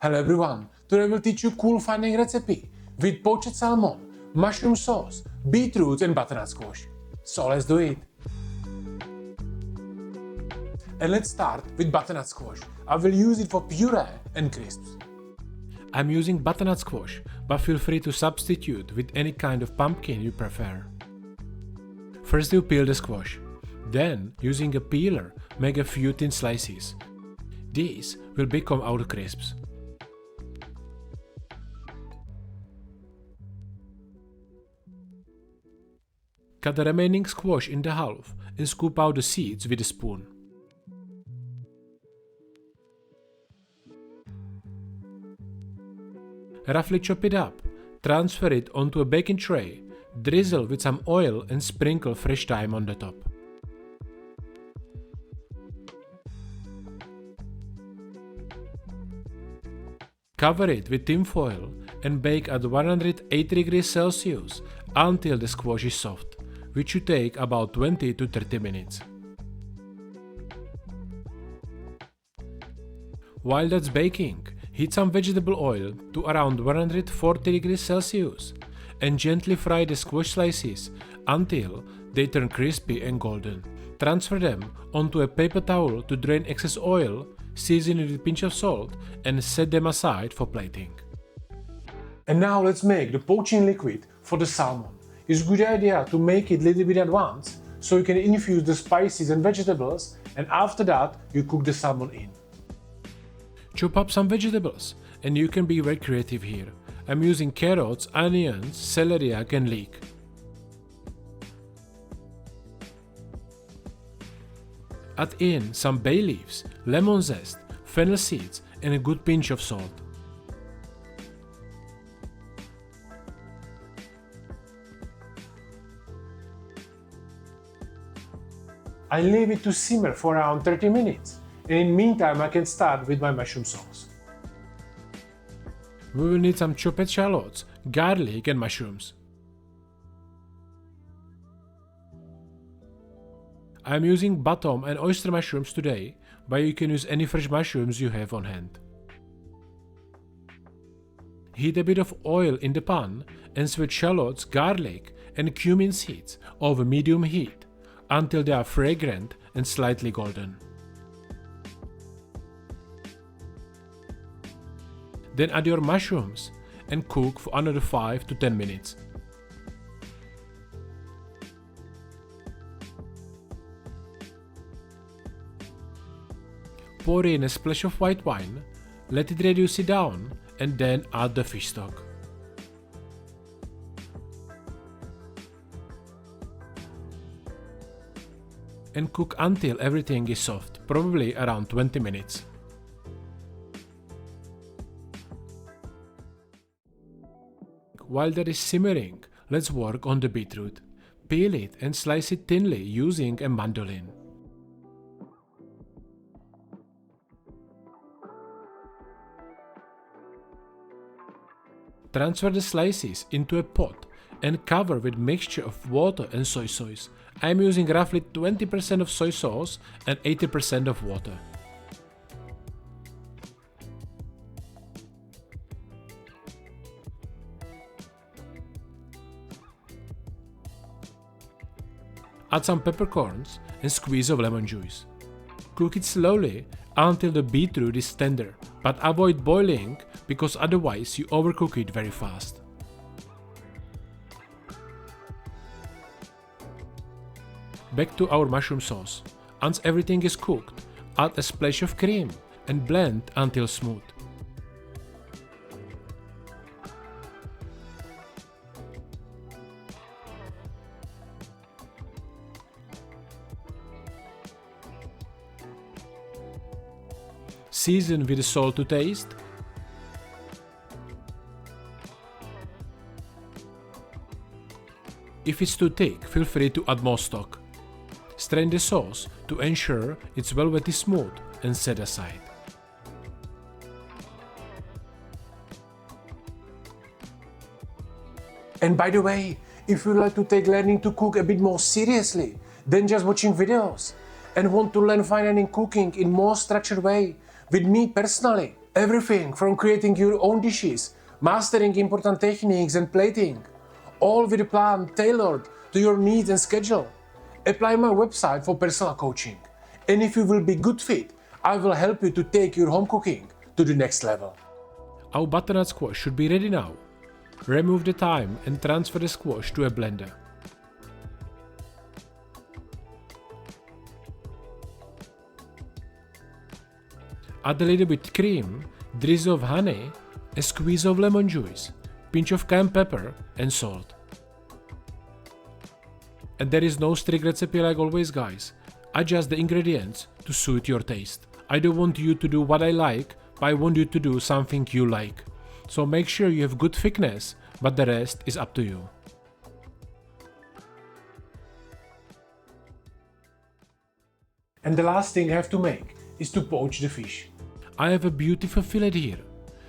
Hello everyone, today I will teach you cool finding recipe with poached salmon, mushroom sauce, beetroot and butternut squash. So let's do it. And let's start with butternut squash. I will use it for puree and crisps. I'm using butternut squash, but feel free to substitute with any kind of pumpkin you prefer. First you peel the squash. Then, using a peeler, make a few thin slices. These will become our crisps. Cut the remaining squash in half and scoop out the seeds with a spoon. Roughly chop it up, transfer it onto a baking tray, drizzle with some oil and sprinkle fresh thyme on the top. Cover it with tin foil and bake at 180 degrees Celsius until the squash is soft, which should take about 20 to 30 minutes. While that's baking, heat some vegetable oil to around 140 degrees Celsius and gently fry the squash slices until they turn crispy and golden. Transfer them onto a paper towel to drain excess oil, season it with a pinch of salt and set them aside for plating. And now let's make the poaching liquid for the salmon. It's a good idea to make it a little bit in advance so you can infuse the spices and vegetables, and after that you cook the salmon in. Chop up some vegetables and you can be very creative here. I'm using carrots, onions, celeriac and leek. Add in some bay leaves, lemon zest, fennel seeds and a good pinch of salt. I leave it to simmer for around 30 minutes, and in the meantime I can start with my mushroom sauce. We will need some chopped shallots, garlic and mushrooms. I am using bottom and oyster mushrooms today, but you can use any fresh mushrooms you have on hand. Heat a bit of oil in the pan and spread shallots, garlic and cumin seeds over medium heat until they are fragrant and slightly golden. Then add your mushrooms and cook for another 5 to 10 minutes. Pour in a splash of white wine, let it reduce it down and then add the fish stock. And cook until everything is soft, probably around 20 minutes. While that is simmering, let's work on the beetroot. Peel it and slice it thinly using a mandolin. Transfer the slices into a pot and cover with mixture of water and soy sauce. I am using roughly 20% of soy sauce and 80% of water. Add some peppercorns and squeeze of lemon juice. Cook it slowly until the beetroot is tender, but avoid boiling because otherwise you overcook it very fast. Back to our mushroom sauce. Once everything is cooked, add a splash of cream and blend until smooth. Season with salt to taste. If it's too thick, feel free to add more stock. Strain the sauce to ensure it's velvety smooth and set aside. And by the way, if you like to take learning to cook a bit more seriously than just watching videos and want to learn fine dining cooking in more structured way with me personally, Everything from creating your own dishes, mastering important techniques and plating, all with a plan tailored to your needs and schedule. Apply my website for personal coaching. And if you will be good fit, I will help you to take your home cooking to the next level. Our butternut squash should be ready now. Remove the thyme and transfer the squash to a blender. Add a little bit cream, drizzle of honey, a squeeze of lemon juice, pinch of cayenne pepper and salt. And there is no strict recipe like always, guys. Adjust the ingredients to suit your taste. I don't want you to do what I like, but I want you to do something you like. So make sure you have good thickness, but the rest is up to you. And the last thing I have to make is to poach the fish. I have a beautiful fillet here,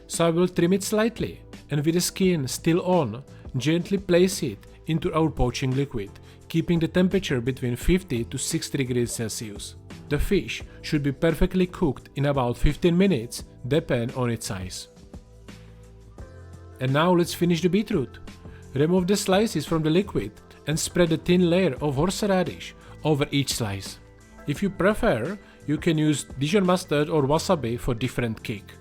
so I will trim it slightly and with the skin still on, gently place it into our poaching liquid, keeping the temperature between 50 to 60 degrees Celsius. The fish should be perfectly cooked in about 15 minutes, depending on its size. And now let's finish the beetroot. Remove the slices from the liquid and spread a thin layer of horseradish over each slice. If you prefer, you can use Dijon mustard or wasabi for different kick.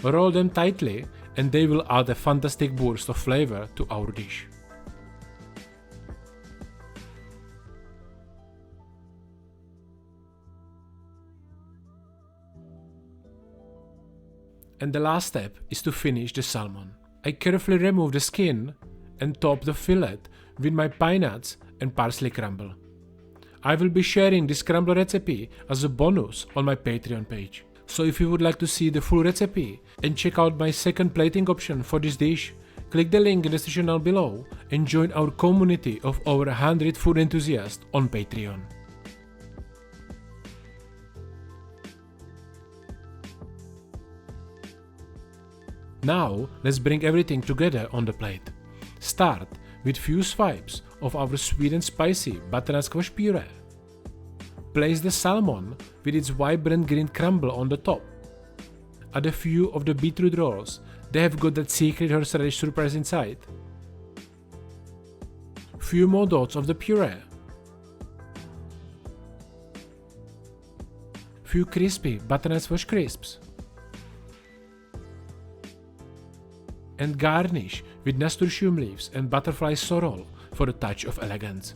Roll them tightly and they will add a fantastic burst of flavor to our dish. And the last step is to finish the salmon. I carefully remove the skin and top the fillet with my pine nuts and parsley crumble. I will be sharing this crumble recipe as a bonus on my Patreon page. So if you would like to see the full recipe and check out my second plating option for this dish, click the link in the description down below and join our community of over 100 food enthusiasts on Patreon. Now let's bring everything together on the plate. Start with few swipes of our sweet and spicy butternut squash puree. Place the salmon with its vibrant green crumble on the top. Add a few of the beetroot rolls, they have got that secret horseradish surprise inside. Few more dots of the puree. Few crispy butternut squash crisps. And garnish with nasturtium leaves and butterfly sorrel for a touch of elegance.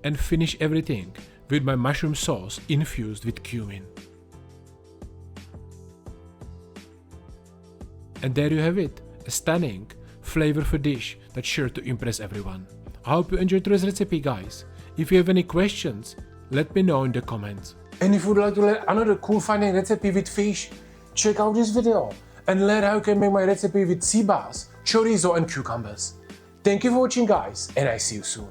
And finish everything with my mushroom sauce infused with cumin. And there you have it, a stunning, flavorful dish that's sure to impress everyone. I hope you enjoyed today's recipe, guys. If you have any questions, let me know in the comments. And if you would like to learn another cool finding recipe with fish, check out this video and learn how you can make my recipe with sea bass, chorizo and cucumbers. Thank you for watching, guys, and I see you soon.